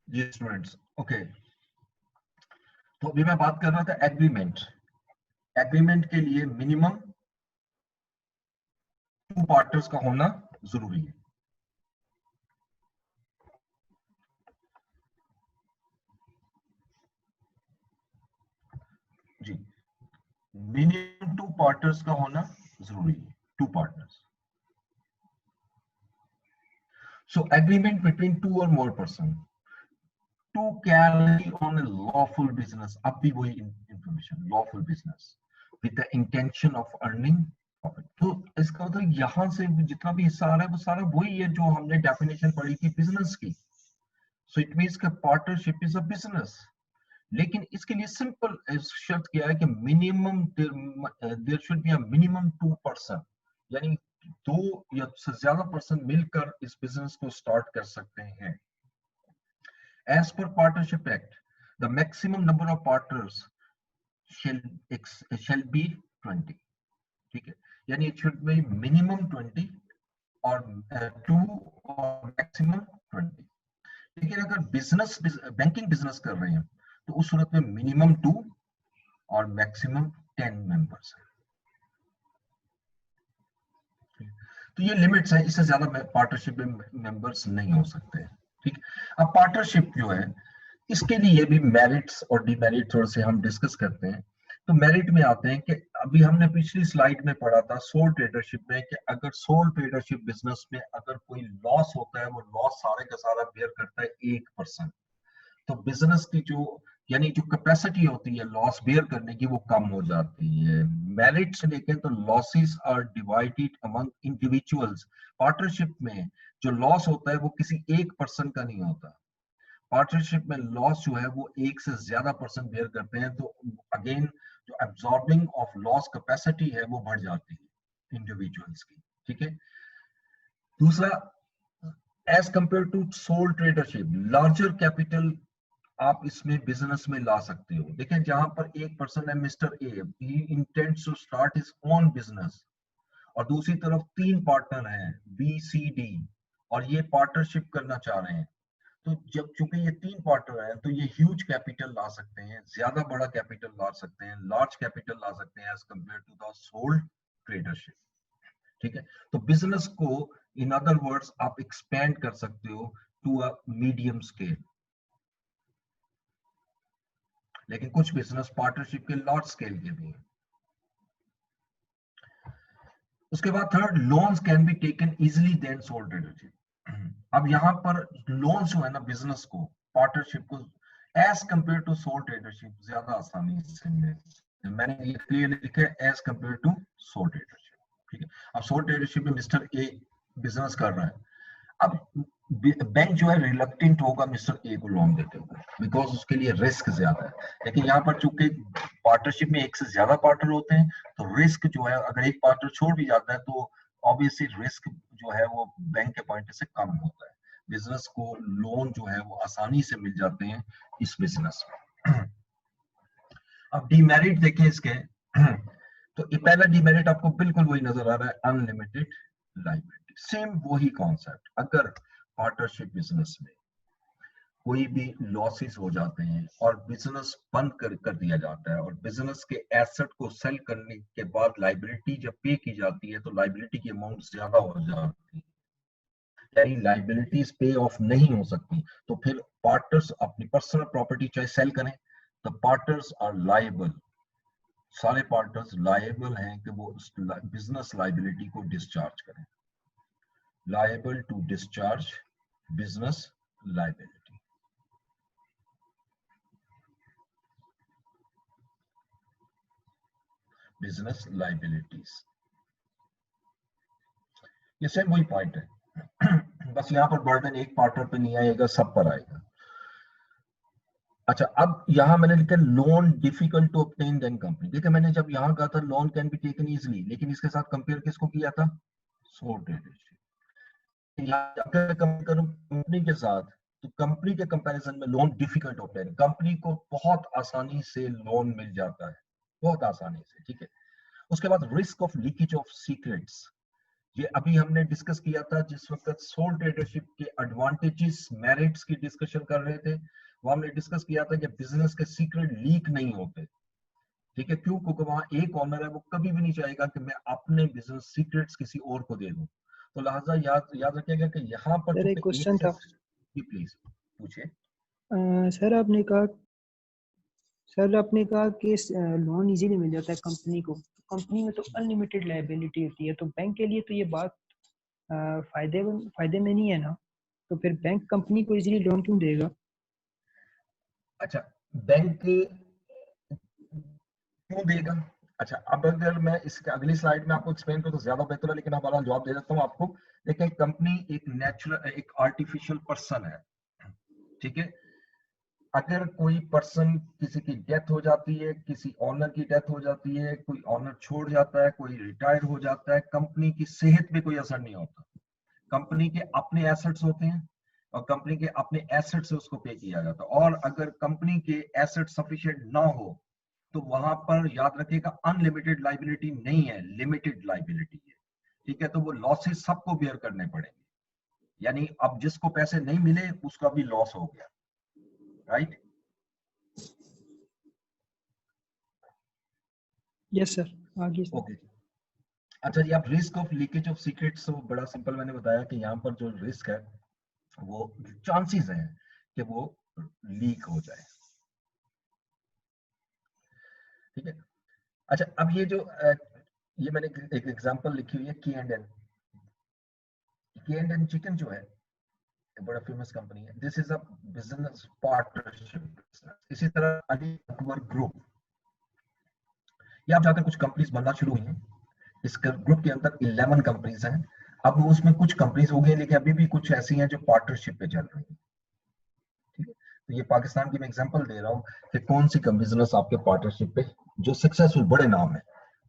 जी students, okay. तो अभी मैं बात कर रहा था एग्रीमेंट। एग्रीमेंट के लिए मिनिमम 2 पार्टनर्स का होना जरूरी है। जी, मिनिमम 2 पार्टनर्स का होना जरूरी है। 2 partners. So agreement between 2 or more person to carry on a lawful business, अब भी वही information, lawful business with the intention of earning profit। तो इसका मतलब यहाँ से जितना भी हिस्सा आ रहा है वो सारा वही है जो हमने डेफिनेशन पढ़ी थी बिजनेस की। So it means का पार्टनरशिप इज अ बिजनेस। लेकिन इसके लिए सिंपल शर्त क्या है कि minimum there should be a minimum 2 person, यानी 2 या से ज्यादा पर्सन मिलकर इस बिजनेस को स्टार्ट कर सकते हैं। As per Partnership Act, the maximum number of partners shall be 20। ठीक है, यानी it should be minimum 20 और 2 और maximum 20। लेकिन अगर बिजनेस बैंकिंग बिजनेस कर रहे हैं तो उस सूरत में मिनिमम 2 और मैक्सिमम 10 मेंबर्स है। तो ये लिमिट्स है, इससे ज्यादा पार्टनरशिप में मेंबर्स नहीं हो सकते। ठीक, अब पार्टनरशिप जो है इसके लिए भी मेरिट्स और डिमेरिट थोड़े से हम डिस्कस करते हैं। तो मेरिट में आते हैं कि अभी हमने पिछली स्लाइड में पढ़ा था सोल ट्रेडरशिप में कि अगर सोल ट्रेडरशिप बिजनेस में अगर कोई लॉस होता है वो लॉस सारे का सारा बेयर करता है 1%। तो बिजनेस की जो यानी जो कैपेसिटी होती है लॉस बेयर करने की वो कम हो जाती है। मेरिट्स देखें तो losses are divided among individuals. Partnership में जो लॉस होता है वो किसी एक पर्सन का नहीं होता। पार्टनरशिप में लॉस जो है वो एक से ज्यादा पर्सन बेयर करते हैं, तो अगेन जो एब्जॉर्बिंग ऑफ लॉस कैपेसिटी है वो बढ़ जाती है इंडिविजुअल्स की। ठीक है, दूसरा as compare to sole tradership larger capital आप इसमें बिजनेस में ला सकते हो। देखिए जहां पर एक पर्सन है mister A, he intends to start his own business और दूसरी तरफ 3 पार्टनर हैं बी सी डी और ये पार्टनरशिप करना चाह रहे हैं। तो जब चूंकि ये 3 पार्टनर हैं तो ये ह्यूज कैपिटल ला सकते हैं, ज्यादा बड़ा कैपिटल ला सकते हैं, लार्ज कैपिटल ला सकते हैं as compare to the sole tradership. ठीक है, तो बिजनेस को इन अदर वर्ड्स आप एक्सपेंड कर सकते हो टू अ मीडियम स्केल। लेकिन कुछ बिजनेस पार्टनरशिप के लार्ज स्केल के भी हैं। उसके बाद third, loans can be taken easily then sole tradership. अब यहाँ पर लोन्स जो है ना बिजनेस को पार्टनरशिप को as compare to sole tradership ज्यादा आसानी से मैंने ये क्लियरली लिखा है as compare to sole tradership. ठीक है, अब सोल ट्रेडरशिप में मिस्टर ए बिजनेस कर रहा है। अब बैंक जो है रिलक्टेंट होगा मिस्टर ए को लोन देते हुए, बिकॉज उसके लिए रिस्क ज्यादा है। लेकिन यहाँ पर चूंकि पार्टनरशिप में एक से ज्यादा पार्टनर होते हैं, तो रिस्क जो है अगर एक पार्टनर छोड़ भी जाता है तो ऑब्वियसली रिस्क जो है वो बैंक के पॉइंट से कम होता है। बिजनेस को लोन जो है वो आसानी से मिल जाते हैं इस बिजनेस में। अब डीमेरिट देखें इसके, तो ये पहला डीमेरिट आपको बिल्कुल वही नजर आ रहा है, अनलिमिटेड लाइबिलिटी। सेम वही कॉन्सेप्ट, अगर पार्टनरशिप बिजनेस में कोई भी लॉसेस हो जाते हैं और बिजनेस बंद कर दिया जाता है और बिजनेस के एसेट को सेल करने के बाद लाइबिलिटी जब पे की जाती है तो लाइबिलिटी की अमाउंट ज्यादा हो जाती है, यानी लाइबिलिटीज पे ऑफ नहीं हो सकती, तो फिर पार्टनर्स अपनी पर्सनल प्रॉपर्टी चाहे सेल करें, तो पार्टनर्स आर लायबल, सारे पार्टनर्स लायबल हैं कि वो बिजनेस लाइबिलिटी को डिस्चार्ज करें, liable to discharge business liability. Business liabilities, ये सेम वही पॉइंट है। बस यहाँ पर बर्डन एक पार्टनर पे नहीं आएगा, सब पर आएगा। अच्छा, अब यहाँ मैंने लिखा loan difficult to obtain then company. देखिए मैंने जब यहाँ कहा था loan can be taken easily, लेकिन इसके साथ कंपेयर किसको किया था, सोल्ड ट्रेडरशिप। अगर कंपेयर करूं कंपनी के साथ, तो कंपनी के कंपैरिजन में लोन डिफिकल्ट ऑब्टेन, कंपनी को बहुत आसानी से लोन मिल जाता है, बहुत आसानी से, ठीक है। उसके बाद risk of leakage of secrets, ये अभी हमने डिस्कस किया था जिस वक्त सोल ट्रेडरशिप के एडवांटेजेस मेरिट्स की डिस्कशन कर रहे थे, वो हमने डिस्कस किया था कि बिजनेस के सीक्रेट लीक नहीं होते, ठीक है। क्यों? क्योंकि वहां एक ओनर है, वो कभी भी नहीं चाहेगा कि मैं अपने बिजनेस सीक्रेट्स किसी और को दे दूं। तो लिहाजा याद याद रखिएगा कि यहाँ पर सर एक चूंकि एक क्वेश्चन से, था। जी प्लीज पूछिए। सर आपने कहा कि लोन इजीली मिल जाता है कंपनी को, कंपनी में तो अनलिमिटेड लायबिलिटी होती है, तो बैंक के लिए तो ये बात फायदे में नहीं है ना, तो फिर बैंक कंपनी को इजीली लोन क्यों देगा? अच्छा, बैंक क्यों देगा? अच्छा, अब अगर मैं इसके अगली स्लाइड में आपको एक्सप्लेन करूं तो ज्यादा बेहतर है, लेकिन हमारा जवाब दे देता हूं आपको। देखिए कंपनी एक नेचुरल, एक आर्टिफिशियल पर्सन है, ठीक है। अगर कोई पर्सन, किसी की डेथ हो जाती है, किसी ऑनर की डेथ हो जाती है, कोई ऑनर छोड़ जाता है, कोई रिटायर हो जाता है, कंपनी की सेहत पे कोई असर नहीं होता। कंपनी के अपने एसेट्स होते हैं और कंपनी के अपने एसेट से उसको पे किया जाता है, और अगर कंपनी के एसेट सफिशिएंट ना हो तो वहां पर याद रखिएगा अनलिमिटेड लाइबिलिटी नहीं है, लिमिटेड लाइबिलिटी है, ठीक है। तो वो लॉसेस सबको बेयर करने पड़ेंगे, यानी अब जिसको पैसे नहीं मिले उसका भी लॉस हो गया, राइट। यस सर, आगे सर। ओके, अच्छा जी। आप risk of leakage of secrets, तो बड़ा सिंपल मैंने बताया कि यहाँ पर जो रिस्क है वो चांसेस हैं कि वो लीक हो जाए, ठीक है। अच्छा, अब ये जो ये मैंने एक एग्जांपल लिखी हुई है, के एंड एन चिकन जो है, एक बड़ा फेमस कंपनी है, this is a business partnership. इसी तरह अली अकबर ग्रुप, ये आप जाकर कुछ कंपनीज बनना शुरू हुई हैं, इस ग्रुप के अंदर 11 कंपनीज हैं। अब उसमें कुछ कंपनीज हो गई, लेकिन अभी भी कुछ ऐसी हैं जो पार्टनरशिप पे चल रही हैं, ठीक है। तो ये पाकिस्तान की मैं एग्जांपल दे रहा हूँ कि कौन सी बिजनेस आपके पार्टनरशिप पे जो सक्सेसफुल बड़े नाम है।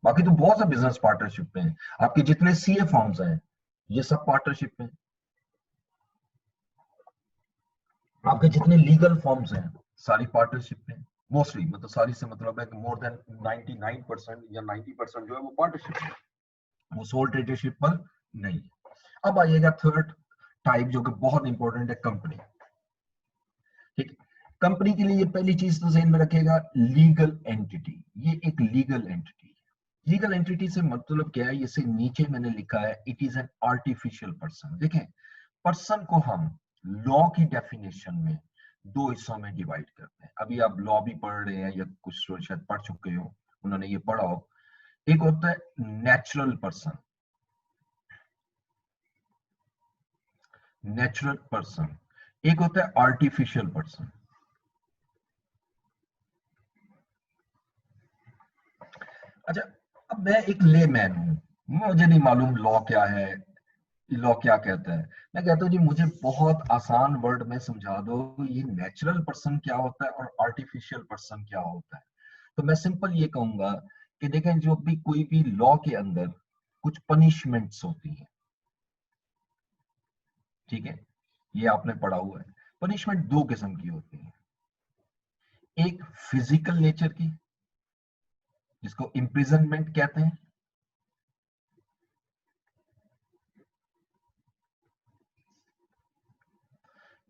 बाकी तो बहुत से बिजनेस पार्टनरशिप पे हैं, आपके जितने सीए फॉर्म्स हैं ये सब पार्टनरशिप पे हैं, आपके जितने लीगल फॉर्म्स हैं सारी पार्टनरशिप पे हैं, मोस्टली, मतलब सारी से मतलब है कि मोर देन 99% या 90% जो है वो पार्टनरशिप है, वो सोल ट्रेडरशिप पर नहीं है। अब आइएगा थर्ड टाइप जो कि बहुत इंपॉर्टेंट है, कंपनी, ठीक है। कंपनी के लिए ये पहली चीज तो ध्यान में रखेगा, लीगल एंटिटी, ये एक लीगल एंटिटी है। लीगल एंटिटी से मतलब क्या है, इसे नीचे मैंने लिखा है, it is an artificial person. देखें, पर्सन को हम लॉ की डेफिनेशन में दो हिस्सों में डिवाइड करते हैं। अभी आप लॉ भी पढ़ रहे हैं या कुछ शायद पढ़ चुके हो, उन्होंने ये पढ़ा हो। एक होता है नेचुरल पर्सन, नेचुरल पर्सन, एक होता है आर्टिफिशियल पर्सन। अच्छा, अब मैं एक ले मैन हूं, मुझे नहीं मालूम लॉ क्या है, लॉ क्या कहता है? मैं कहता हूँ जी मुझे बहुत आसान वर्ड में समझा दो, ये नेचुरल पर्सन क्या होता है और आर्टिफिशियल पर्सन क्या होता है। तो मैं सिंपल ये कहूंगा कि देखें, जो भी कोई भी लॉ के अंदर कुछ पनिशमेंट्स होती हैं, ठीक है, ये आपने पढ़ा हुआ है। पनिशमेंट दो किस्म की होती है, एक फिजिकल नेचर की जिसको इम्प्रिजनमेंट कहते हैं,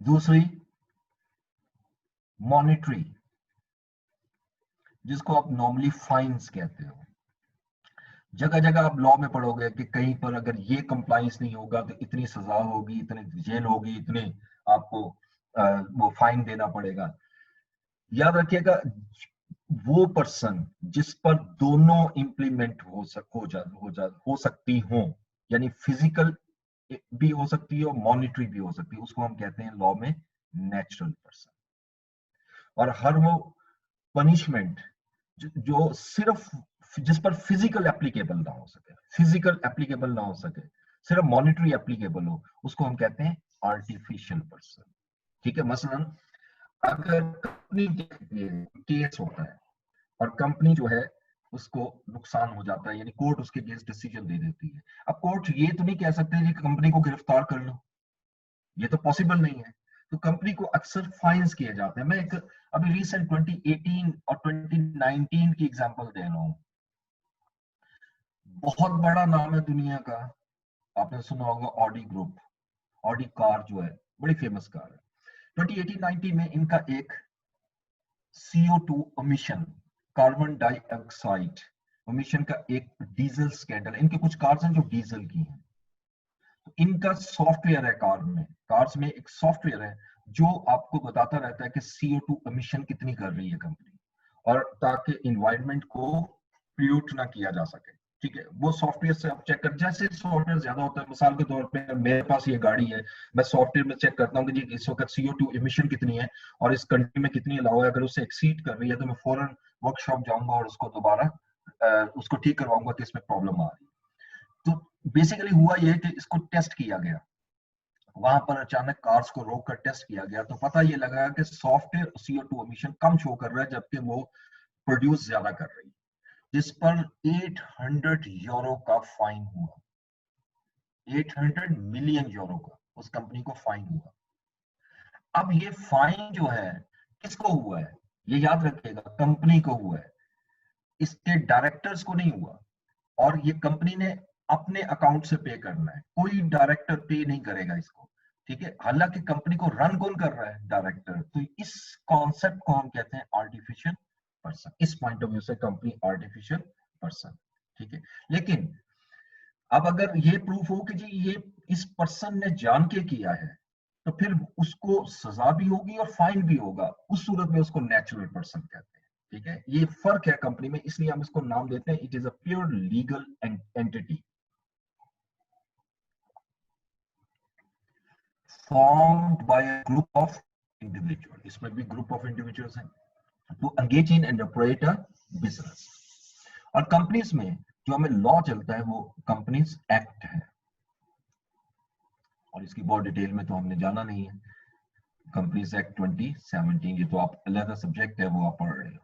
दूसरी मॉनिटरी जिसको आप नॉर्मली फाइन्स कहते हो। जगह जगह आप लॉ में पढ़ोगे कि कहीं पर अगर ये कंप्लाइंस नहीं होगा तो इतनी सजा होगी, इतनी जेल होगी, इतने आपको वो फाइन देना पड़ेगा। याद रखिएगा, वो पर्सन जिस पर दोनों इंप्लीमेंट हो सकती हो, यानी फिजिकल भी हो सकती है और मॉनिटरी भी हो सकती है, उसको हम कहते हैं लॉ में नेचुरल पर्सन। और हर वो पनिशमेंट जो सिर्फ जिस पर फिजिकल एप्लीकेबल ना हो सके, सिर्फ मॉनिटरी एप्लीकेबल हो, उसको हम कहते हैं आर्टिफिशियल पर्सन। ठीक है, मसलन अगर कंपनी के केस होता है और कंपनी जो है उसको नुकसान हो जाता है, यानी कोर्ट उसके अगेंस्ट डिसीजन दे देती है। अब कोर्ट ये तो नहीं कह सकते कि कंपनी को गिरफ्तार कर लो, ये तो पॉसिबल नहीं है। तो कंपनी को अक्सर फाइन्स किए जाते हैं। मैं एक अभी रिसेंट 2018 और 2019 की एग्जांपल दे रहा हूँ। बहुत बड़ा नाम है दुनिया का, आपने सुना होगा ऑडी ग्रुप। ऑडी कार जो है बड़ी फेमस कार है। 2018-19 में इनका एक CO2 emission, carbon dioxide emission का एक डीजल स्कैंडल। इनके कुछ कार्स हैं जो डीजल की हैं, तो इनका सॉफ्टवेयर है कार्स में एक सॉफ्टवेयर है जो आपको बताता रहता है कि CO2 एमिशन कितनी कर रही है कंपनी, और ताकि इन्वायरमेंट को पोल्यूट ना किया जा सके। ठीक है, वो सॉफ्टवेयर से आप चेक कर, जैसे सॉफ्टवेयर ज्यादा होता है, मिसाल के तौर पे मेरे पास ये गाड़ी है, मैं सॉफ्टवेयर में चेक करता हूँ कि जी इस वक्त CO2 एमिशन कितनी है और इस कंट्री में कितनी अलाउ है। अगर उससे एक्सीड कर रही है तो मैं फौरन वर्कशॉप जाऊंगा और उसको दोबारा उसको ठीक करवाऊंगा कि इसमें प्रॉब्लम आ रही है। तो बेसिकली हुआ ये कि इसको टेस्ट किया गया, वहां पर अचानक कार्स को रोक कर टेस्ट किया गया, तो पता ये लगा कि सॉफ्टवेयर CO2 एमिशन कम शो कर रहा है जबकि वो प्रोड्यूस ज्यादा कर रही है, जिस पर 800 यूरो का फाइन हुआ। 800 मिलियन यूरो का उस कंपनी को फाइन हुआ। अब ये फाइन जो है किसको हुआ है? ये याद रखिएगा, कंपनी को हुआ है, इसके डायरेक्टर्स को नहीं हुआ। और ये कंपनी ने अपने अकाउंट से पे करना है, कोई डायरेक्टर पे नहीं करेगा इसको। ठीक है, हालांकि कंपनी को रन कौन कर रहा है? डायरेक्टर। तो इस कॉन्सेप्ट को हम कहते हैं आर्टिफिशियल पर्सन। इस पॉइंट ऑफ व्यू से कंपनी आर्टिफिशियल पर्सन। ठीक है, लेकिन अब अगर ये प्रूफ हो कि जी ये इस पर्सन ने जान के किया है, तो फिर उसको सजा भी होगी और फाइन भी होगा, उस सूरत में उसको नेचुरल पर्सन कहते हैं। ठीक है, ये फर्क है कंपनी में, इसलिए हम इसको नाम देते हैं it is a pure legal entity formed by a group of individual. इसमें भी ग्रुप ऑफ इंडिविजुअल्स हैं to engage in and operate a business. और कंपनीज में जो हमें लॉ चलता है वो कंपनीज एक्ट है, और इसकी बहुत डिटेल में तो हमने जाना नहीं है। कंपनीज एक्ट 2017, ये तो आप अलग सब्जेक्ट है, वो आप पढ़ रहे हो।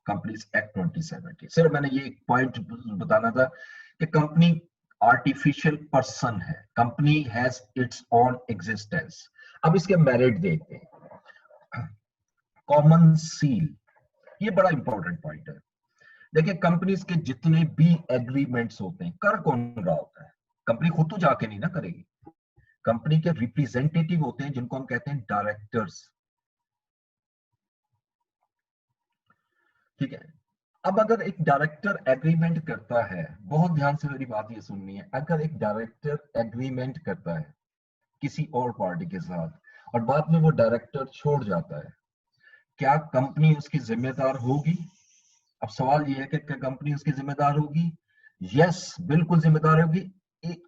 कंपनीज एक्ट 2017, सिर्फ मैंने ये एक पॉइंट बताना था कि कंपनी आर्टिफिशियल पर्सन है, company has its own existence. अब इसके मेरिट देखते हैं। कॉमन सील, ये बड़ा इंपॉर्टेंट पॉइंट है। देखिए, कंपनीज के जितने भी एग्रीमेंट्स होते हैं, कर कौन रहा होता है? कंपनी खुद तो जाके नहीं ना करेगी, कंपनी के रिप्रेजेंटेटिव होते हैं जिनको हम कहते हैं डायरेक्टर्स। ठीक है, अब अगर एक डायरेक्टर एग्रीमेंट करता है, बहुत ध्यान से मेरी बात ये सुननी है, अगर एक डायरेक्टर एग्रीमेंट करता है किसी और पार्टी के साथ और बाद में वो डायरेक्टर छोड़ जाता है, क्या कंपनी उसकी जिम्मेदार होगी? अब सवाल ये है कि क्या कंपनी उसकी जिम्मेदार होगी? यस, बिल्कुल जिम्मेदार होगी,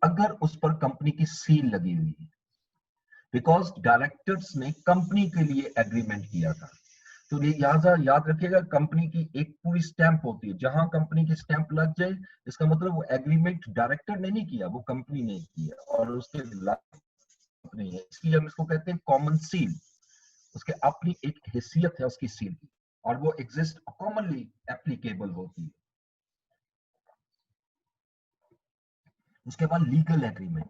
अगर उस पर कंपनी की सील लगी हुई है, बिकॉज डायरेक्टर्स ने कंपनी के लिए एग्रीमेंट किया था। तो ये याद रखिएगा, कंपनी की एक पूरी स्टैंप होती है, जहां कंपनी की स्टैंप लग जाए इसका मतलब वो एग्रीमेंट डायरेक्टर ने नहीं किया, वो कंपनी ने किया और उसके लायक नहीं है, इसलिए हम इसको कहते हैं कॉमन सील। उसके अपनी एक हैसियत है उसकी सील की, और वो एग्जिस्ट कॉमनली एप्लीकेबल होती है। उसके बाद लीगल एग्रीमेंट,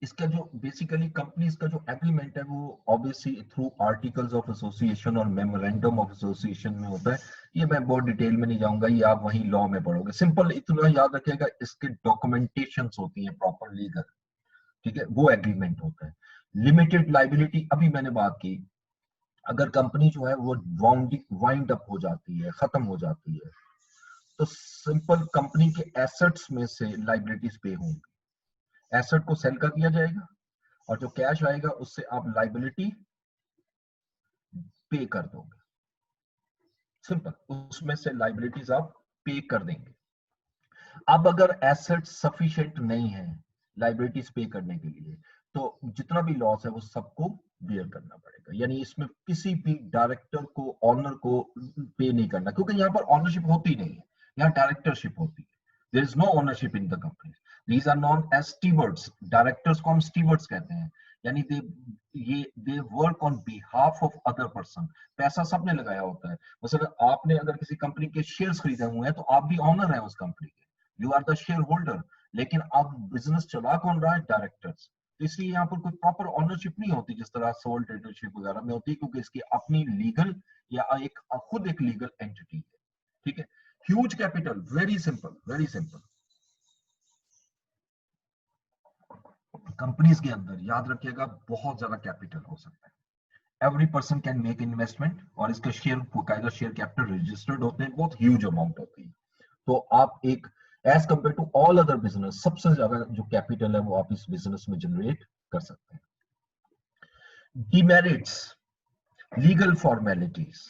इसका जो बेसिकली कंपनीज का जो एग्रीमेंट है वो obviously through articles of association और मेमोरेंडम ऑफ एसोसिएशन में होता है। ये मैं बहुत डिटेल में नहीं जाऊंगा, ये आप वहीं लॉ में पढ़ोगे। सिंपल इतना याद रखिएगा, इसके डॉक्यूमेंटेशंस होती हैं प्रॉपर लीगल, ठीक है, वो एग्रीमेंट होता है। लिमिटेड लाइबिलिटी, अभी मैंने बात की, अगर कंपनी जो है वो वाइंड अप हो जाती है, खत्म हो जाती है, तो सिंपल कंपनी के एसेट्स में से लाइबिलिटीज पे होंगी, एसेट को सेल कर दिया जाएगा और जो कैश आएगा उससे आप लाइबिलिटी पे कर दोगे। सिंपल, उसमें से लाइबिलिटीज आप पे कर देंगे। अब अगर एसेट सफिशिएंट नहीं है लाइबिलिटीज पे करने के लिए, तो जितना भी लॉस है वो सबको बियर करना पड़ेगा। यानी इसमें किसी भी डायरेक्टर को, ऑनर को पे नहीं करना, क्योंकि यहाँ पर ऑनरशिप होती नहीं है, यहाँ डायरेक्टरशिप होती है। There is no ownership in the company. These are known as stewards, directors को हम स्टीवर्ड्स कहते हैं। यानी they work on behalf of other person. पैसा सबने लगाया होता है, मतलब आपने अगर किसी कंपनी के शेयर्स खरीदे हुए हैं तो आप भी ऑनर है उस कंपनी के, you are the shareholder. लेकिन अब बिजनेस चला कौन रहा है? डायरेक्टर्स। तो इसलिए यहाँ पर कोई प्रॉपर ऑनरशिप नहीं होती जिस तरह सोल ट्रेडरशिप वगैरह में होती है, क्योंकि इसकी अपनी लीगल या एक खुद एक लीगल एंटिटी है, ठीक है। Huge capital, very simple, very simple. Companies के अंदर याद रखिएगा बहुत ज्यादा कैपिटल हो सकता है। Every person can make investment, और इसके शेयर कायदा शेयर कैपिटल रजिस्टर्ड होते हैं, बहुत ह्यूज अमाउंट होती है। तो आप एक, as compare to all other business, सबसे ज्यादा जो कैपिटल है वो आप इस बिजनेस में जनरेट कर सकते हैं। Demerits, legal formalities.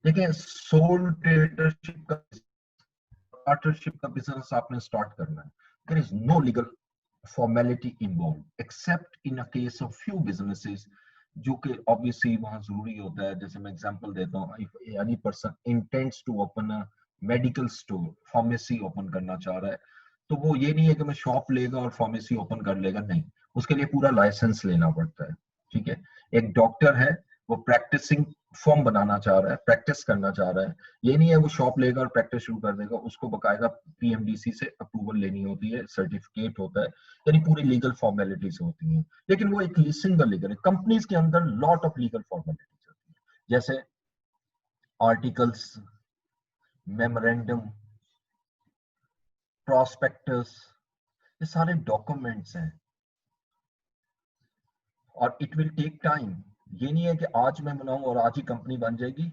देखिए, सोल ट्रेडरशिप का, पार्टनरशिप का बिजनेस आपने स्टार्ट करना है, there is no legal formality involve except in a case of few businesses, जो कि ऑब्वियसली वहां जरूरी होता है। जैसे मैं एग्जांपल देता हूँ, if any person intends to open a medical store, pharmacy open करना चाह रहा है, तो वो ये नहीं है कि मैं शॉप लेगा और फार्मेसी ओपन कर लेगा, नहीं, उसके लिए पूरा लाइसेंस लेना पड़ता है, ठीक है। एक डॉक्टर है, वो प्रैक्टिसिंग फॉर्म बनाना चाह रहा है, प्रैक्टिस करना चाह रहा है, ये नहीं है वो शॉप लेगा और प्रैक्टिस शुरू कर देगा, उसको बकायदा पीएमडीसी से अप्रूवल लेनी होती है, सर्टिफिकेट होता है, यानी पूरी लीगल फॉर्मेलिटीज होती हैं। लेकिन वो एक सिंगल लीगल है, कंपनीज के अंदर लॉट ऑफ लीगल फॉर्मेलिटीज होती है, जैसे आर्टिकल्स, मेमोरेंडम, प्रोस्पेक्टस, ये सारे डॉक्यूमेंट्स हैं और इट विल टेक टाइम। ये नहीं है कि आज मैं बनाऊं और आज ही कंपनी बन जाएगी,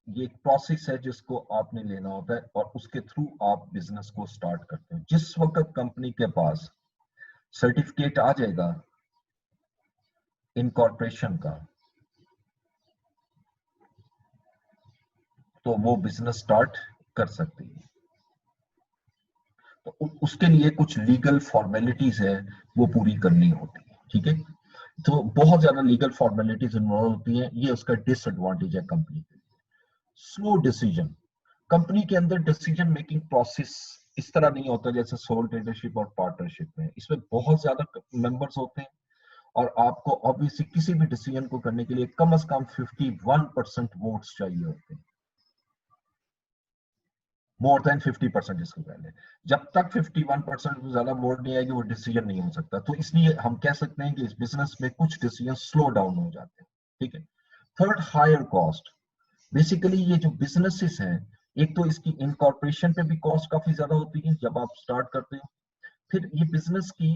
ये एक प्रोसेस है जिसको आपने लेना होता है और उसके थ्रू आप बिजनेस को स्टार्ट करते हैं। जिस वक्त कंपनी के पास सर्टिफिकेट आ जाएगा इनकॉर्पोरेशन का, तो वो बिजनेस स्टार्ट कर सकती है। तो उसके लिए कुछ लीगल फॉर्मेलिटीज है, वो पूरी करनी होती है, ठीक है। तो बहुत ज्यादा लीगल फॉर्मेलिटीज इन्वॉल्व होती हैं, ये उसका डिसएडवांटेज है कंपनी के लिए। स्लो डिसीजन, कंपनी के अंदर डिसीजन मेकिंग प्रोसेस इस तरह नहीं होता जैसे सोल ट्रेडरशिप और पार्टनरशिप में, इसमें बहुत ज्यादा मेंबर्स होते हैं और आपको ऑब्वियसली किसी भी डिसीजन को करने के लिए कम से कम 51% वोट्स चाहिए होते हैं, मोर देन 50%। इसके पहले जब तक 51% से ज्यादा वोट नहीं आएगी वो डिसीजन नहीं हो सकता। तो इसलिए हम कह सकते हैं कि इस बिजनेस में कुछ डिसीजन स्लो डाउन हो जाते हैं, ठीक है। Third, higher cost. बेसिकली ये जो बिजनेसेस हैं, एक तो इसकी इनकॉर्पोरेशन पे भी कॉस्ट काफी ज्यादा होती है जब आप स्टार्ट करते हो, फिर ये बिजनेस की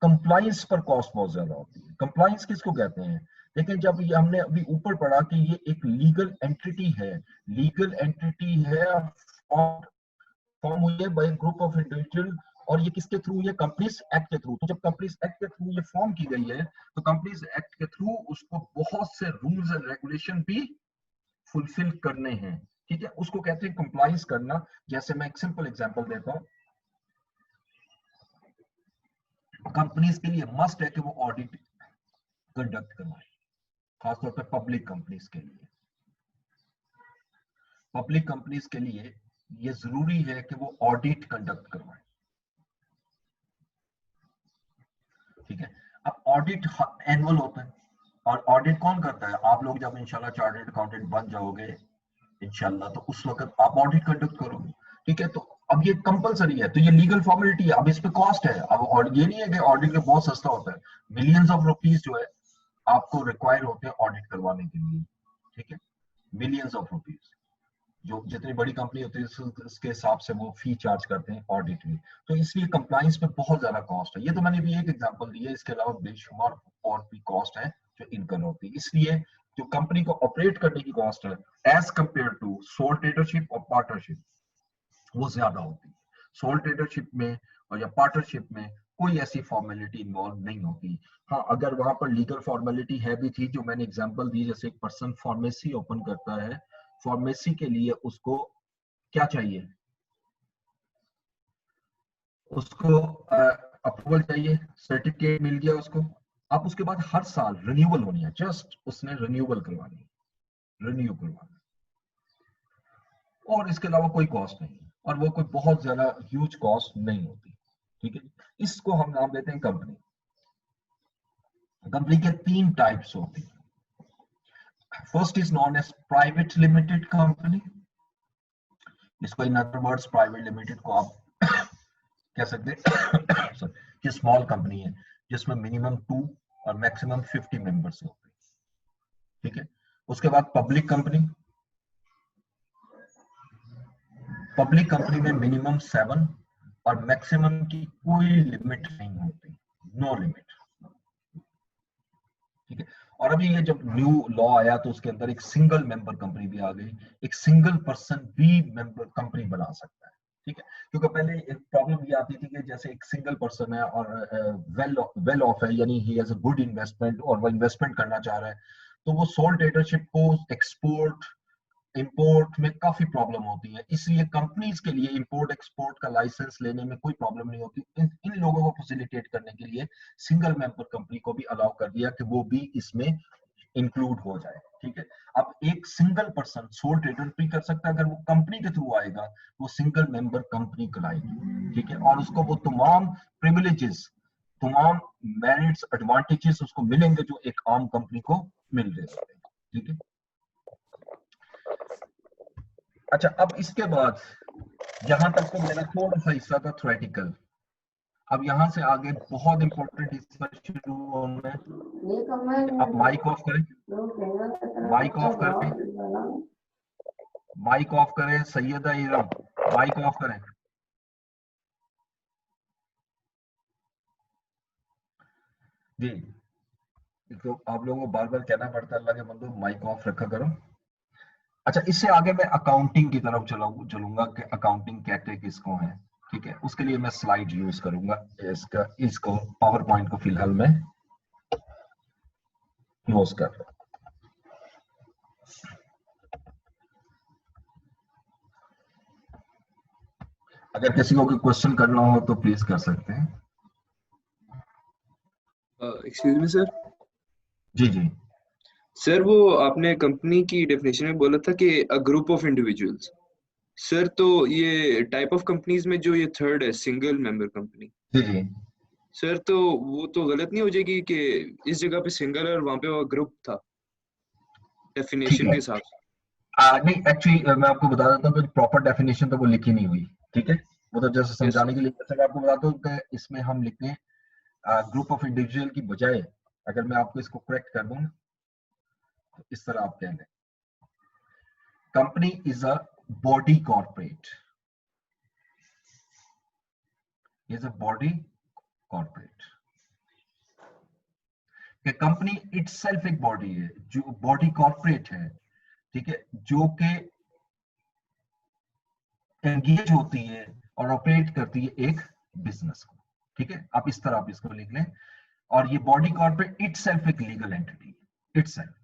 कंप्लायंस पर कॉस्ट बहुत ज्यादा होती है। कंप्लायंस किसको कहते हैं? लेकिन जब ये हमने अभी ऊपर पढ़ा कि ये एक लीगल एंटिटी है, लीगल एंटिटी है, फॉर्म हुई है बाय ग्रुप ऑफ इंडिविजुअल, और ये किसके थ्रू? ये कंपनीज एक्ट के थ्रू। तो जब कंपनीज एक्ट के थ्रू ये फॉर्म की गई है, तो कंपनीज एक्ट के थ्रू उसको बहुत से रूल्स एंड रेगुलेशन भी फुलफिल करने हैं, ठीक है, उसको कहते हैं कंप्लाइंस करना। जैसे मैं एक सिंपल एग्जांपल देता हूं, कंपनीज के लिए मस्ट है कि वो ऑडिट कंडक्ट करवाएं, खासतौर पर पब्लिक कंपनीज के लिए। पब्लिक कंपनीज के लिए ये जरूरी है कि वो ऑडिट कंडक्ट करवाएं, ठीक है। अब ऑडिट एनुअल होता है, और ऑडिट कौन करता है? आप लोग जब इंशाल्लाह चार्टर्ड अकाउंटेंट बन जाओगे इंशाल्लाह, तो उस वक्त आप ऑडिट कंडक्ट करोगे, ठीक है। तो अब ये कंपलसरी है, तो ये लीगल फॉर्मेलिटी है, अब इस पे कॉस्ट है। अब ये नहीं है कि ऑडिट में बहुत सस्ता होता है, मिलियंस ऑफ रुपीज जो है आपको रिक्वायर होते हैं ऑडिट करवाने के लिए, ठीक है, मिलियंस ऑफ रुपीज। जो जितनी बड़ी कंपनी होती है उसके हिसाब से वो फी चार्ज करते हैं ऑडिट में, तो इसलिए कंप्लाइंस पे बहुत ज्यादा कॉस्ट है। ये तो मैंने भी एक एग्जांपल दिया है, इसके अलावा बेशुमार और भी कॉस्ट है जो इनकम होती है। इसलिए जो कंपनी को ऑपरेट करने की कॉस्ट है as compare to sole tradership और पार्टनरशिप, वो ज्यादा होती है। सोल ट्रेडरशिप में और या पार्टनरशिप में कोई ऐसी फॉर्मेलिटी इन्वॉल्व नहीं होती। हाँ, अगर वहां पर लीगल फॉर्मेलिटी है भी थी, जो मैंने एग्जांपल दी, जैसे एक पर्सन फार्मेसी ओपन करता है, फार्मेसी के लिए उसको क्या चाहिए? उसको अप्रूवल चाहिए, सर्टिफिकेट मिल गया उसको। अब उसके बाद हर साल रिन्यूअल होनी है, जस्ट उसने रिन्यूअल करवानी है, रिन्यू करवाना है, और इसके अलावा कोई कॉस्ट नहीं है, और वो कोई बहुत ज्यादा ह्यूज कॉस्ट नहीं होती, ठीक है। इसको हम नाम देते हैं कंपनी। कंपनी के तीन टाइप्स होती है। First is known as private limited company. इसको in other words private limited को आप कह सकते हैं कि स्मॉल कंपनी है जिसमें मिनिमम 2 और मैक्सिमम 50 मेंबर्स होते हैं, ठीक है। उसके बाद पब्लिक कंपनी। पब्लिक कंपनी में मिनिमम 7 और मैक्सिमम की कोई लिमिट नहीं होती, नो लिमिट, ठीक है। और अभी ये जब न्यू लॉ आया तो उसके अंदर एक सिंगल मेंबर कंपनी भी आ गई, एक सिंगल पर्सन भी मेंबर कंपनी बना सकता है, ठीक है। क्योंकि पहले एक प्रॉब्लम ये आती थी कि जैसे एक सिंगल पर्सन है और वेल ऑफ है, यानी he has a good investment और वो इन्वेस्टमेंट करना चाह रहा है, तो वो सोल ट्रेडरशिप को एक्सपोर्ट इंपोर्ट में काफी प्रॉब्लम होती है। इसलिए कंपनीज के लिए इंपोर्ट एक्सपोर्ट का लाइसेंस लेने में कोई प्रॉब्लम नहीं होती। इन लोगों को फैसिलिटेट करने के लिए सिंगल मेंबर कंपनी को भी अलाउ कर दिया कि वो भी इसमें इंक्लूड हो जाए, ठीक है। अब एक सिंगल पर्सन सोल ट्रेडर भी कर सकता है, अगर वो कंपनी के थ्रू आएगा वो सिंगल मेंबर कंपनी कहलाएगी, ठीक है। और उसको वो तमाम प्रिविलेजेस, तमाम मेरिट्स एडवांटेजेस उसको मिलेंगे जो एक आम कंपनी को मिल रहे होते हैं, ठीक है। अच्छा, अब इसके बाद यहां तक तो मेरा थोड़ा सा हिस्सा था थ्योरेटिकल। अब यहां से आगे बहुत इंपॉर्टेंट हिस्सा शुरू होना है। आप माइक ऑफ करें, माइक ऑफ करें, माइक ऑफ करें, सैयदा इरम माइक ऑफ करें। जी, तो आप लोगों को बार बार कहना पड़ता है, अल्लाह के बंदो माइक ऑफ रखा करो। अच्छा, इससे आगे मैं अकाउंटिंग की तरफ चलूंगा कि अकाउंटिंग कहते किसको है, ठीक है। उसके लिए मैं स्लाइड यूज करूंगा, इसको पावर पॉइंट को फिलहाल मैं क्लोज कर रहा हूं। अगर किसी को कोई क्वेश्चन करना हो तो प्लीज कर सकते हैं। Excuse me sir. जी जी सर, वो आपने कंपनी की डेफिनेशन में बोला था कि a group of individuals. Sir, तो ये टाइप ऑफ कंपनीज में जो ये थर्ड है, सिंगल मेंबर कंपनी, जी जी सर तो वो तो गलत नहीं हो जाएगी कि इस जगह पे सिंगल है और वहां पे वो ग्रुप था ठीक डेफिनेशन है। के हिसाब से? नहीं, एक्चुअली मैं आपको बता देता हूँ कि प्रॉपर डेफिनेशन तो वो लिखी नहीं हुई, ठीक है। वो तो जैसे यस सर। समझाने के लिए, जैसे मैं आपको बताता हूँ कि इसमें हम लिखते हैं ग्रुप ऑफ इंडिविजुअल की बजाय, अगर मैं आपको इसको करेक्ट कर दूं तो इस तरह आप कह लें, company is a body corporate, is a body corporate. Company itself एक बॉडी है, जो बॉडी कॉर्पोरेट है, ठीक है, जो कि एंगेज होती है और ऑपरेट करती है एक बिजनेस को, ठीक है। आप इस तरह आप इसको लिख लें। और ये बॉडी कॉर्पोरेट इटसेल्फ एक लीगल एंटिटी, इटसेल्फ,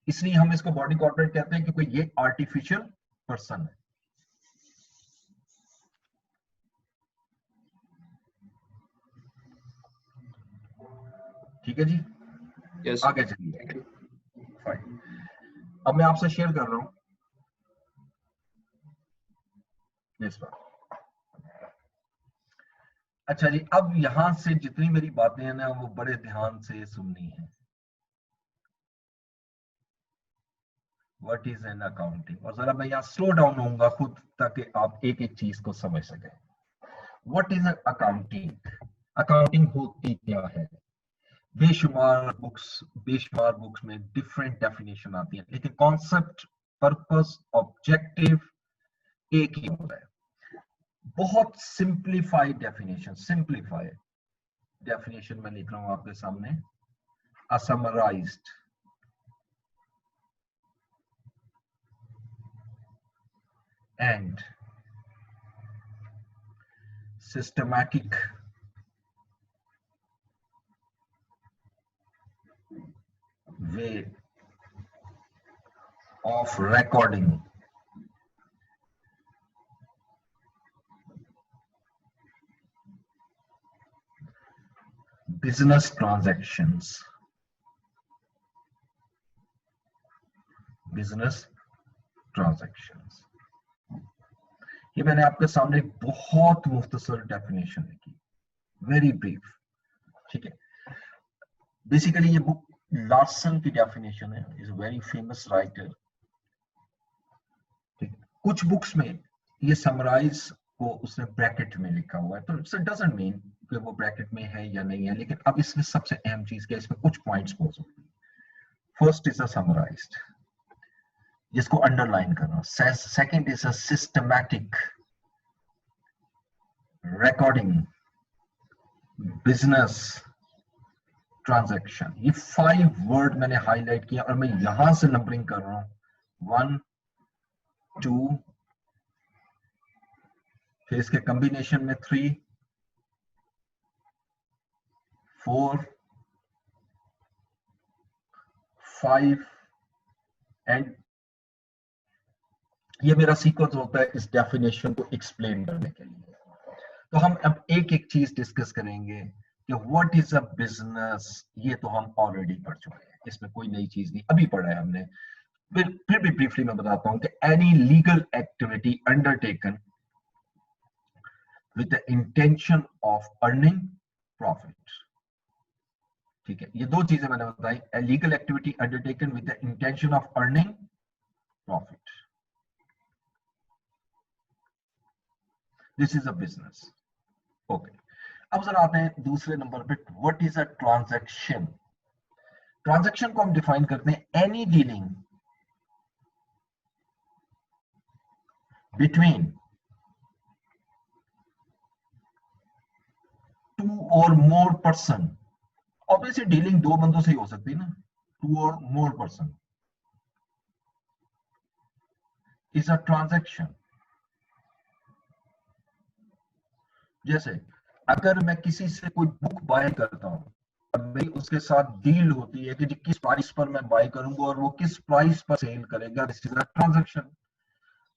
इसलिए हम इसको बॉडी कॉर्पोरेट कहते हैं क्योंकि ये आर्टिफिशियल पर्सन है, ठीक है जी। यस आगे सर। चलिए, थैंक यू। फाइन। अब मैं आपसे शेयर कर रहा हूं अच्छा जी, अब यहां से जितनी मेरी बातें हैं ना वो बड़े ध्यान से सुननी है। व्हाट इज एन अकाउंटिंग, और जरा मैं यहाँ स्लो डाउन होऊंगा खुद ताकि आप एक एक चीज को समझ सकें। व्हाट इज अकाउंटिंग, अकाउंटिंग होती क्या है? बेशुमार बुक्स में डिफरेंट डेफिनेशन आती है, लेकिन कॉन्सेप्ट, पर्पस, ऑब्जेक्टिव एक ही होता है। बहुत सिंप्लीफाइड डेफिनेशन, सिंप्लीफाइड डेफिनेशन मैं लिख रहा हूं आपके सामने। A summarized and systematic way of recording business transactions, business transactions। ये मैंने आपके सामने बहुत मुख्तसर डेफिनेशन लिखी, वेरी ब्रीफ, ठीक है। बेसिकली ये बुक लार्सन की डेफिनेशन है, इज वेरी फेमस राइटर, ठीक है। कुछ बुक्स में ये समराइज को उसने ब्रैकेट में लिखा हुआ है, तो इट्स डजंट मीन कि वो ब्रैकेट में है या नहीं है, लेकिन अब इसमें सबसे अहम चीज क्या है, इसमें कुछ पॉइंट्स हो सकते हैं। फर्स्ट इज अ समराइज्ड, जिसको अंडरलाइन करना। Second is a systematic recording business transaction. ये 5 वर्ड मैंने हाईलाइट किया और मैं यहां से नंबरिंग कर रहा हूं, 1 2, फिर इसके कॉम्बिनेशन में 3 4 5 एंड ये मेरा सीक्वेंस होता है इस डेफिनेशन को एक्सप्लेन करने के लिए। तो हम अब एक एक चीज डिस्कस करेंगे कि व्हाट इज अ बिजनेस, ये तो हम ऑलरेडी पढ़ चुके हैं, इसमें कोई नई चीज नहीं, अभी पढ़ा है हमने। फिर भी ब्रीफली मैं बताता हूं कि any legal activity undertaken with the intention of earning profit, ठीक है। ये दो चीजें मैंने बताई, a legal activity undertaken with the intention of earning profit, this is a business, okay. अब जरा आते हैं दूसरे नंबर पे, what is a transaction. Transaction को हम डिफाइन करते हैं, एनी डीलिंग बिटवीन टू और मोर पर्सन। ऑब्वियसली डीलिंग दो बंदों से ही हो सकती है ना, टू और more person is a transaction. जैसे अगर मैं किसी से कोई बुक बाय करता हूं, अब मेरी उसके साथ डील होती है कि जी किस प्राइस पर मैं बाय करूंगा और वो किस प्राइस पर सेल करेगा, दिस इज अ ट्रांजैक्शन।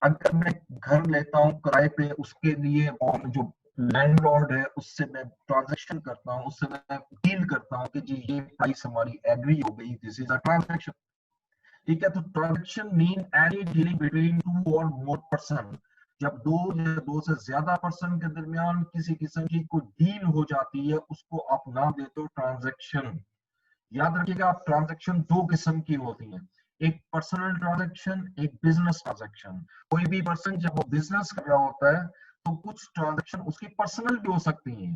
अगर मैं घर लेता हूँ किराए पे, उसके लिए और जो लैंडलॉर्ड है उससे मैं ट्रांजैक्शन करता हूँ, उससे मैं डील करता हूँ कि जी ये प्राइस हमारी एग्री हो गई, दिस इज अ ट्रांजैक्शन, ठीक है। तो transaction mean any dealing between to और मोर पर्सन। जब दो या दो से ज्यादा पर्सन के दरमियान किसी किस्म की कोई डील हो जाती है, उसको आप नाम देते हो ट्रांजैक्शन। याद रखिएगा, आप ट्रांजैक्शन दो किस्म की होती हैं, एक पर्सनल ट्रांजैक्शन, एक बिजनेस ट्रांजैक्शन। कोई भी पर्सन जब वो बिजनेस कर रहा होता है तो कुछ ट्रांजैक्शन उसकी पर्सनल भी हो सकती हैं।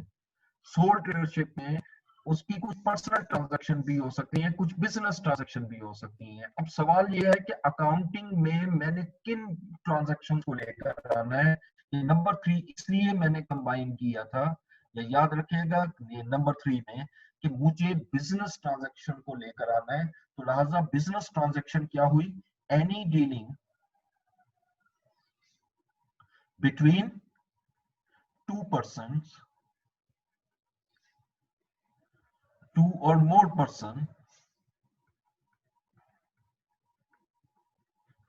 सोल ट्रेडरशिप में उसकी कुछ पर्सनल ट्रांजैक्शन भी हो सकती हैं, कुछ बिजनेस ट्रांजैक्शन भी हो सकती हैं। अब सवाल यह है कि अकाउंटिंग में मैंने किन ट्रांजैक्शन को लेकर आना है। ये नंबर 3 इसलिए मैंने कंबाइन किया था, या याद रखिएगा ये नंबर 3 में कि मुझे बिजनेस ट्रांजैक्शन को लेकर आना है, तो लिहाजा बिजनेस ट्रांजैक्शन क्या हुई, any dealing between two person, two और more person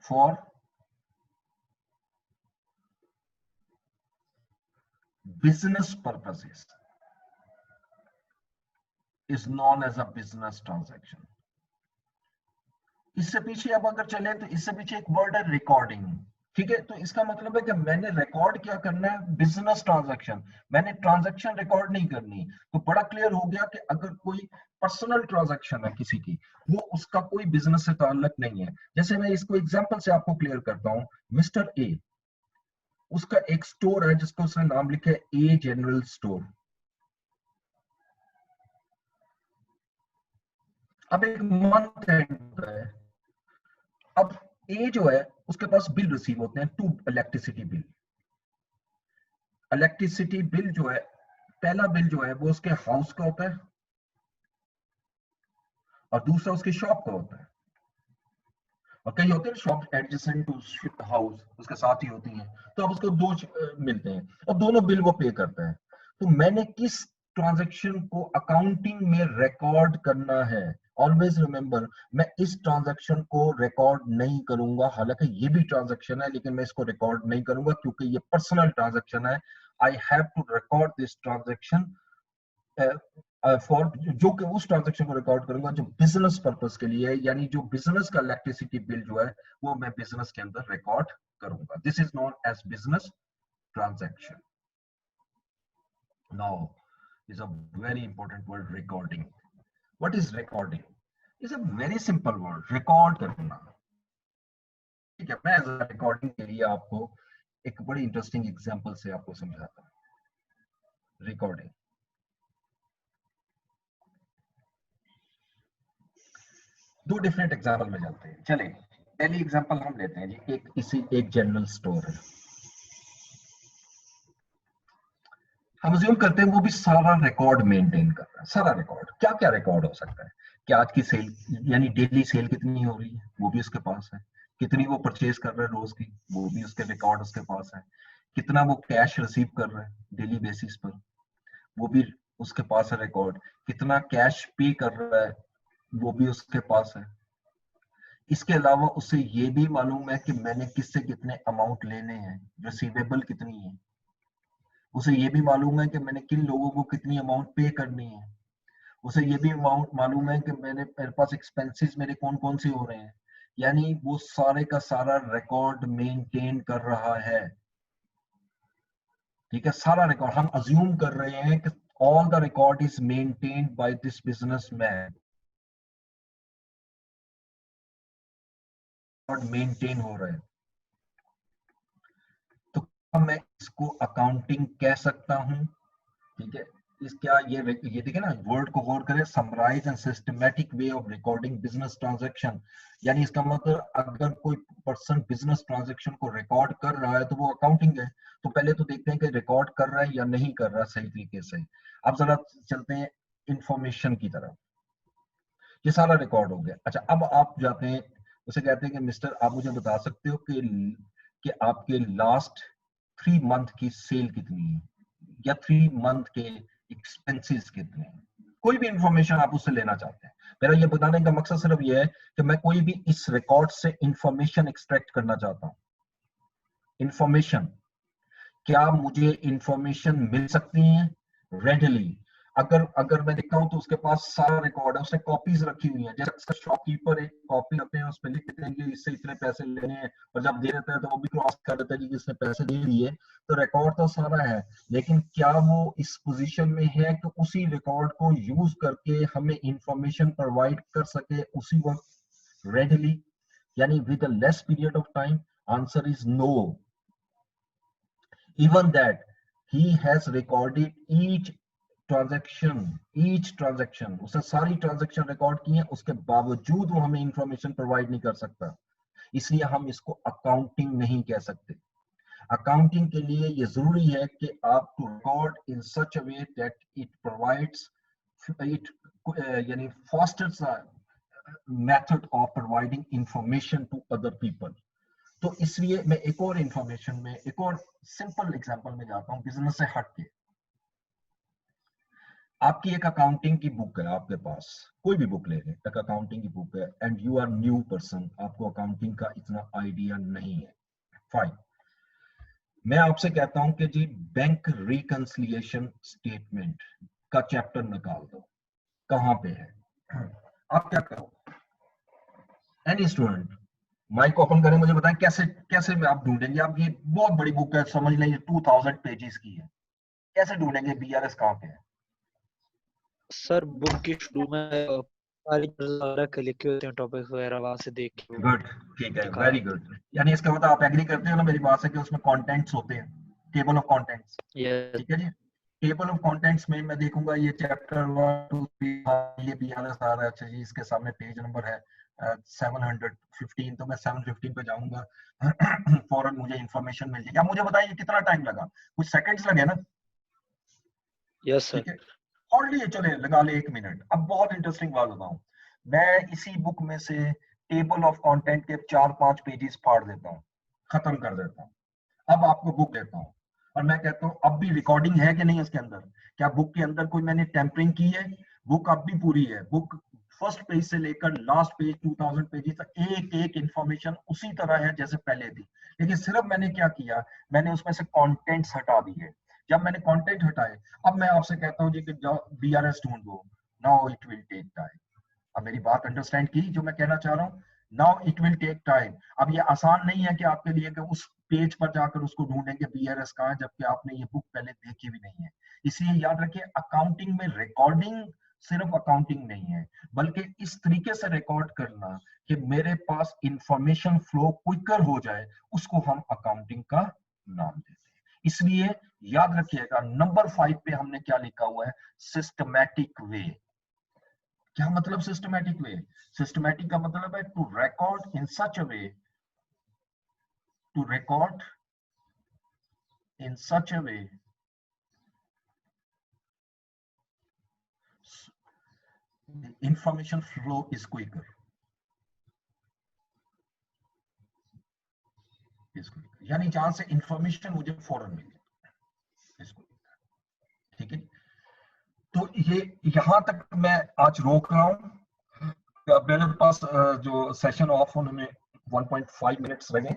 for business purposes is known as a business transaction। इससे पीछे अब अगर चले तो इससे पीछे एक वर्ड है रिकॉर्डिंग। ठीक है, तो इसका मतलब है कि मैंने रिकॉर्ड क्या करना है, बिजनेस ट्रांजैक्शन, मैंने ट्रांजैक्शन रिकॉर्ड नहीं करनी। तो बड़ा क्लियर हो गया कि अगर कोई पर्सनल ट्रांजैक्शन है किसी की, वो उसका कोई बिजनेस से ताल्लुक नहीं है। जैसे मैं इसको एग्जांपल से आपको क्लियर करता हूँ, मिस्टर ए, उसका एक स्टोर है जिसको उसने नाम लिखा है ए जनरल स्टोर। अब एक मंथ एंड होता है, अब ए जो है उसके पास बिल रिसीव होते हैं, two electricity bill. Electricity bill जो है, पहला बिल जो है वो उसके हाउस का होता है और दूसरा उसकी शॉप का होता है। और कई होते हैं शॉप एडजेसेंट टू हाउस, उसके साथ ही होती हैं, तो अब उसको दो मिलते हैं और दोनों बिल वो पे करता है। तो मैंने किस ट्रांजैक्शन को अकाउंटिंग में रिकॉर्ड करना है, ऑलवेज रिमेंबर, मैं इस ट्रांजैक्शन को रिकॉर्ड नहीं करूंगा। हालांकि ये भी ट्रांजैक्शन है लेकिन मैं इसको रिकॉर्ड नहीं करूंगा क्योंकि ये पर्सनल ट्रांजैक्शन है। I have to record this transaction for, जो कि उस ट्रांजैक्शन को रिकॉर्ड करूंगा जो बिजनेस पर्पस के लिए है, यानी जो बिजनेस का इलेक्ट्रिसिटी बिल जो है वो मैं बिजनेस के अंदर रिकॉर्ड करूंगा। This is known as business transaction. Now is a very important word, recording. What is recording? Is a very simple word, record करना। ठीक है, मैं रिकॉर्डिंग के लिए आपको एक बड़ी इंटरेस्टिंग एग्जांपल से आपको समझाता हूँ। रिकॉर्डिंग, दो डिफरेंट एग्जांपल में जाते हैं। चले, पहली एग्जांपल हम लेते हैं जी, एक जनरल स्टोर है। हम अज्यूम करते हैं वो भी सारा रिकॉर्ड मेंटेन कर रहा है। सारा रिकॉर्ड, क्या क्या रिकॉर्ड हो सकता है कि आज की सेल, यानी डेली सेल कितनी हो रही है वो भी उसके पास है, कितनी वो परचेज कर रहा है रोज की वो भी उसके रिकॉर्ड उसके पास है, कितना वो कैश रिसीव कर रहा है डेली बेसिस पर वो भी उसके पास है रिकॉर्ड, कितना कैश पे कर रहा है वो भी उसके पास है। इसके अलावा उसे ये भी मालूम है कि मैंने किससे कितने अमाउंट लेने हैं, रिसीवेबल कितनी है। उसे ये भी मालूम है कि मैंने किन लोगों को कितनी अमाउंट पे करनी है। उसे ये भी अमाउंट मालूम है कि मेरे पास एक्सपेंसेस मेरे कौन कौन से हो रहे हैं। यानी वो सारे का सारा रिकॉर्ड मेंटेन कर रहा है। ठीक है, सारा रिकॉर्ड हम अज्यूम कर रहे हैं कि all the record is maintained by this businessman, record maintain हो रहे हैं। तो क्या मैं इसको अकाउंटिंग कह सकता हूं? ठीक है, इस क्या ये देखे ना, वर्ड को गौर करें, summarise and systematic way of recording business transaction. यानी इसका मतलब अगर कोई पर्सन बिजनेस ट्रांजैक्शन को रिकॉर्ड कर रहा है तो वो अकाउंटिंग है। तो पहले तो देखते हैं कि रिकॉर्ड कर रहा है या नहीं कर रहा सही तरीके से। अब जरा चलते हैं इंफॉर्मेशन की तरफ। ये सारा रिकॉर्ड हो गया। अच्छा, अब आप जाते हैं, उसे कहते हैं कि मिस्टर आप मुझे बता सकते हो कि आपके लास्ट 3 मंथ की सेल कितनी है या 3 मंथ के एक्सपेंसेस कितने हैं। कोई भी इंफॉर्मेशन आप उससे लेना चाहते हैं। मेरा ये बताने का मकसद सिर्फ ये है कि मैं कोई भी इस रिकॉर्ड से इंफॉर्मेशन एक्सट्रैक्ट करना चाहता हूं। इंफॉर्मेशन, क्या मुझे इंफॉर्मेशन मिल सकती है रेडली? अगर अगर मैं देखता हूं तो उसके पास सारा रिकॉर्ड है, उसने कॉपीज रखी हुई है। जैसे शॉपकीपर एक कॉपी रखते हैं, उस पर लिख देते हैं कि इससे इतने पैसे लेने हैं, और जब दे देता है तो वो भी क्रॉस कर देता है कि इसने पैसे दे दिए। तो रिकॉर्ड तो सारा है, लेकिन क्या वो इस पोजीशन में है कि उसी रिकॉर्ड को यूज करके हमें इंफॉर्मेशन प्रोवाइड कर सके उसी वक्त रेडली, यानी with a less period of time? Answer is no. Even that he has recorded each transaction, उसने सारी ट्रांजेक्शन रिकॉर्ड की है, उसके बावजूद वो हमें इंफॉर्मेशन प्रोवाइड नहीं कर सकता। इसलिए हम इसको अकाउंटिंग नहीं कह सकते। अकाउंटिंग के लिए ये जरूरी है कि आप to record in such a way that it provides it, यानी fosters a method of providing information to other people। तो इसलिए मैं एक और इंफॉर्मेशन में, एक और सिंपल एग्जांपल में जाता हूं बिजनेस से हट के। आपकी एक अकाउंटिंग की बुक है आपके पास, कोई भी बुक ले लें, एक अकाउंटिंग की बुक है and you are new person, आपको अकाउंटिंग का इतना आइडिया नहीं है। फाइन, मैं आपसे कहता हूं कि जी बैंक रिकंसिलिएशन स्टेटमेंट का चैप्टर निकाल दो, कहां पे है? आप क्या करो, एनी स्टूडेंट माइक ओपन करें, मुझे बताएं कैसे कैसे में आप ढूंढेंगे। आप ये बहुत बड़ी बुक है, समझ लें 2000 पेजेस की है, कैसे ढूंढेंगे बीआरएस कहाँ पे है? सर बुक की शुरू में सारी वगैरह लिखे होते हैं, टॉपिक्स वगैरह, वहां से देख के गुड, ठीक है, दिखा। Very good. यानी इसका मतलब आप एग्री करते हो ना मेरी बात से कि उसमें कंटेंट्स होते हैं, टेबल ऑफ कंटेंट्स, यस ठीक है जी। टेबल ऑफ कंटेंट्स में मैं देखूंगा ये चैप्टर 1 2 3 ये बीआरएस आ रहा है, अच्छा जी इसके सामने पेज नंबर है 715, तो मैं 715 पे जाऊंगा फौरन मुझे इंफॉर्मेशन मिल जाएगी। अब मुझे बताइए कितना टाइम लगा, कुछ सेकंड्स लगे ना, यस सर। ठीक है। और लिए चले लगा ले 1 मिनट। अब बहुत इंटरेस्टिंग बात बताऊं, मैं इसी बुक में से टेबल ऑफ कंटेंट के 4-5 पेजेस फाड़ देता हूँ, खत्म कर देता हूँ। अब आपको बुक देता हूँ और मैं कहता हूँ अब भी रिकॉर्डिंग है कि नहीं इसके अंदर, क्या बुक के अंदर कोई मैंने टेम्परिंग की है? बुक अब भी पूरी है, बुक फर्स्ट पेज से लेकर लास्ट पेज 2000 पेजेस तक एक एक इंफॉर्मेशन उसी तरह है जैसे पहले थी, लेकिन सिर्फ मैंने क्या किया, मैंने उसमें से कंटेंट्स हटा दिए। जब मैंने कंटेंट हटाए, अब मैं आपसे कहता हूँ जी कि जाओ बीआरएस ढूंढो, now it will take time. अब मेरी बात अंडरस्टैंड की जो मैं कहना चाह रहा हूँ, now it will take time. अब ये आसान नहीं है कि आपके लिए कि उस पेज पर जाकर उसको ढूंढेंगे बीआरएस कहाँ है, जबकि आपने ये बुक पहले देखी भी नहीं है। इसलिए याद रखिए अकाउंटिंग में रिकॉर्डिंग सिर्फ अकाउंटिंग नहीं है, बल्कि इस तरीके से रिकॉर्ड करना कि मेरे पास इंफॉर्मेशन फ्लो क्विकर हो जाए, उसको हम अकाउंटिंग का नाम देते हैं। इसलिए याद रखिएगा नंबर 5 पे हमने क्या लिखा हुआ है, सिस्टमैटिक वे। क्या मतलब सिस्टमैटिक वे? सिस्टमैटिक का मतलब है to record in such a way, to record in such a way information flow is quicker, यानी जहां से इंफॉर्मेशन मुझे फौरन मिले, इसको, ठीक है। तो ये यहां तक मैं आज रोक रहा हूं। मेरे पास जो सेशन ऑफ होने में 1.5 मिनट्स रहे,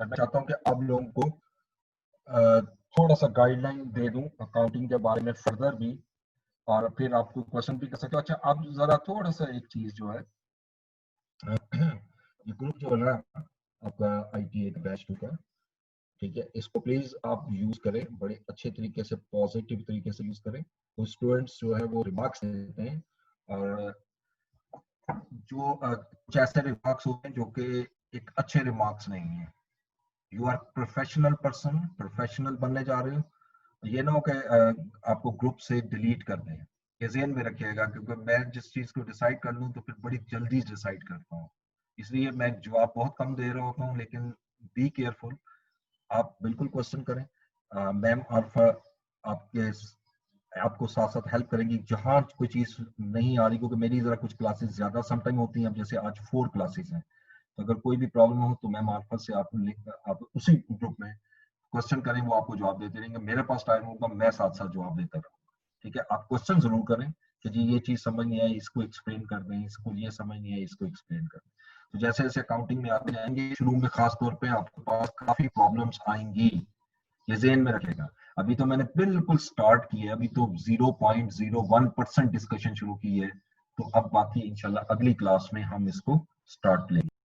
मैं चाहता हूं कि आप लोगों को थोड़ा सा गाइडलाइन दे दूं अकाउंटिंग के बारे में फर्दर भी, और फिर आपको क्वेश्चन भी कर सकते हो। अच्छा आप जरा थोड़ा सा एक चीज जो है, ये ग्रुप जो है ना आपका IT8 बैच 2 का, ठीक है, इसको प्लीज आप यूज करें बड़े अच्छे तरीके से, पॉजिटिव तरीके से यूज करें। तो स्टूडेंट्स जो है वो रिमार्क्स देते हैं, और जो कुछ ऐसे रिमार्क्स होते हैं जो कि एक अच्छे रिमार्क्स नहीं है। You are professional person, professional बनने जा रहे हो, ये ना हो कि आपको ग्रुप से डिलीट कर दें, ये ज़हन में रखिएगा, क्योंकि मैं जिस चीज को डिसाइड कर लूं तो फिर बड़ी जल्दी डिसाइड करता हूँ। इसलिए मैं जवाब बहुत कम दे रहा होता हूँ, लेकिन बी केयरफुल, आप बिल्कुल क्वेश्चन करें। मैम आरफा आपके आपको साथ साथ हेल्प करेंगी जहां कोई चीज नहीं आ रही, क्योंकि मेरी जरा कुछ क्लासेस ज्यादा समटाइम होती हैं, अब जैसे आज 4 क्लासेस हैं, तो अगर कोई भी प्रॉब्लम हो तो मैम आरफा से आप उसी ग्रुप में क्वेश्चन करें, वो आपको जवाब देते रहेंगे। मेरे पास टाइम होगा, मैं साथ साथ जवाब देता रहूंगा, ठीक है। आप क्वेश्चन जरूर करें कि जी ये चीज समझ नहीं आई, इसको एक्सप्लेन कर दें, इसको ये समझ नहीं आई, इसको एक्सप्लेन कर दें। तो जैसे जैसे अकाउंटिंग में आते जाएंगे, शुरू में खास तौर पे आपके पास काफी प्रॉब्लम्स आएंगी, ये ज़हन में रखेगा। अभी तो मैंने बिल्कुल स्टार्ट किया है, अभी तो 0.01% डिस्कशन शुरू की है, तो अब बाकी इंशाल्लाह अगली क्लास में हम इसको स्टार्ट लेंगे।